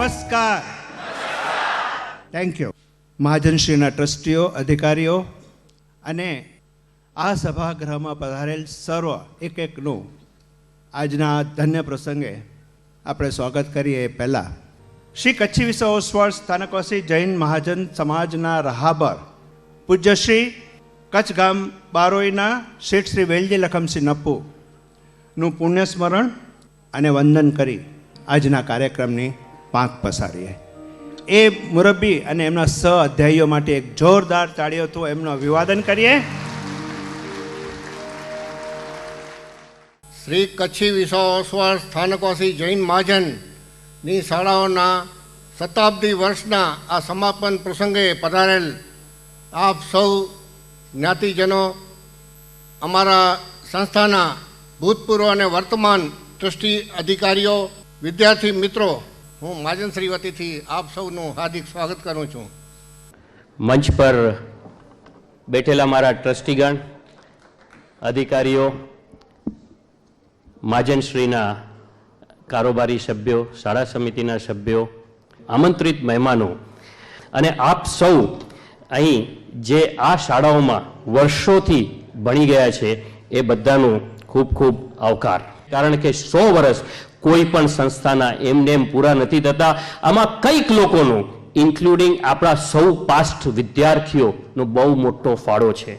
નમસ્કાર. Thank you. મહાજનશ્રીના ટ્રસ્ટીઓ, અધિકારીઓ અને આ સભાગૃહમાં પધારેલ સર્વ એકનું આજના ધન્ય પ્રસંગે આપણે સ્વાગત કરીએ. એ પહેલાં શ્રી કચ્છી વિશ્વ ઓસવાળ સ્થાનકવાસી જૈન મહાજન સમાજના રહાબર પૂજ્ય શ્રી કચ્છ ગામ બારોઈના શેઠ શ્રી વેલજી લખમસિંહ નપ્પુનું પુણ્ય સ્મરણ અને વંદન કરી આજના કાર્યક્રમની પાંખ પસારીએ. એ મુરબ્બી અને એમના સહ અધ્યાયીઓ માટે એક જોરદાર તાળીઓથી એમનું અભિવાદન કરીએ. શ્રી કચ્છી વિશ્વ ઓસવાળ સ્થાનકવાસી જૈન મહાજનની શાળાઓના શતાબ્દી વર્ષના આ સમાપન પ્રસંગે પધારેલ આપ સૌ જ્ઞાતિજનો, અમારા સંસ્થાના ભૂતપૂર્વ અને વર્તમાન ટ્રસ્ટી અધિકારીઓ, વિદ્યાર્થી મિત્રો, હું મહાજનશ્રી વતીથી આપ સૌનું હાર્દિક સ્વાગત કરું છું. મંચ પર બેઠેલા મારા ટ્રસ્ટીગણ, અધિકારીઓ, મહાજનશ્રીના કારોબારી સભ્યો, શાળા સમિતિના સભ્યો, આમંત્રિત મહેમાનો અને આપ સૌ અહીં જે આ શાળાઓમાં વર્ષોથી ભણી ગયા છે એ બધાનું ખૂબ ખૂબ આવકાર. કારણ કે 100 વર્ષ કોઈ પણ સંસ્થાના એમને એમ પૂરા નથી થતા. આમાં કંઈક લોકોનું ઇન્ક્લુડિંગ આપણા સૌ પાસ્ટ વિદ્યાર્થીઓનો બહુ મોટો ફાળો છે.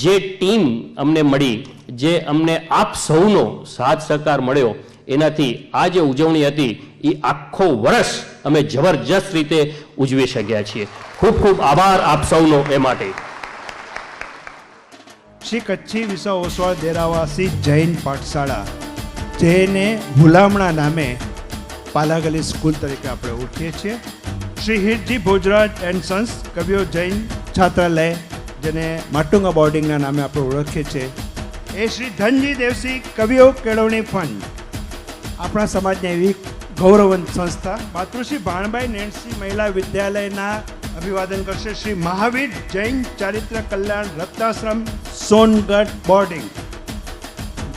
જે ટીમ અમને મળી, જે અમને આપ સૌનો સાથ સહકાર મળ્યો, એનાથી આ જે ઉજવણી હતી એ આખો વર્ષ અમે જબરજસ્ત રીતે ઉજવી શક્યા છીએ. ખૂબ ખૂબ આભાર આપ સૌનો એ માટે. શ્રી કચ્છી વિશ્વ ઓસવાળ દેરાવાસી જૈન પાઠશાળા, જેને હુલામણા નામે પાલાગલી સ્કૂલ તરીકે આપણે ઓળખીએ છીએ. શ્રી હિરજી ભોજરાજ એન્ડ સન્સ કવિઓ જૈન છાત્રાલય, જેને માટુંગા બોર્ડિંગના નામે આપણે ઓળખીએ છીએ. એ શ્રી ધનજી દેવસિંહ કવિઓ કેળવણી ફંડ, આપણા સમાજની એવી ગૌરવવંત સંસ્થા. માતૃશ્રી ભાણબાઈ નેણસી મહિલા વિદ્યાલયના અભિવાદન કરશે શ્રી મહાવીર જૈન ચારિત્ર કલ્યાણ રત્નાશ્રમ સોનગઢ બોર્ડિંગ,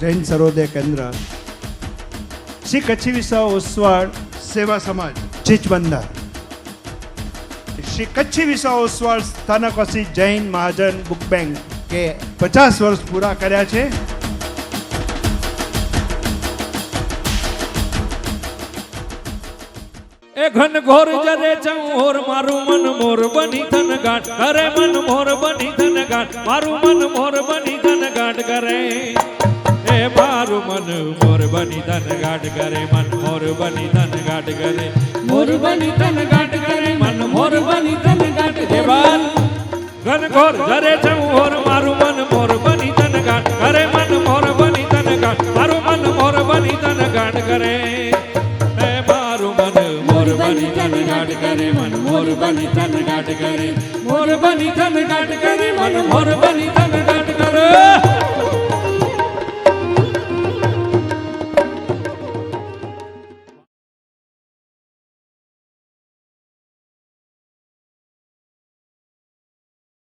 જૈન સર્વોદય કેન્દ્ર. શ્રી કચ્છી વિશ્વ ઓસવાળ સેવા સમાજ ચીચબંદર, શ્રી કચ્છી વિશ્વ ઓસવાળ સ્થાનકવાસી જૈન મહાજન બુક બેંક કે 50 વર્ષ પૂરા કર્યા છે. એ ઘન ઘોર જરે ચંહોર મારું મન મોર બની ધન ગાંઠ કરે, મન મોર બની ધન ગાંઠ મારું મન મોર બની ધન ગાંઠ કરે. એ મારું મન મોર બની ધન ગાંઠ કરે, મન મોર બની ધન ગાંઠ કરે, મોર બની ધન ગાંઠ કરે, મન મોર બની ધન ગાંઠ કરે. ઘન ઘોર જરે ચંહોર મારું મન મોર બની ધન ગાંઠ કરે, મન મોર બની ધન ગાંઠ મારું મન મોર બની ધન ગાંઠ કરે. બની ધન ગાંઠ કરે, મન મોર બની ધન ગાંઠ કરે, મોર બની ધન ગાંઠ કરે, મન મોર બની ધન ગાંઠ કરે.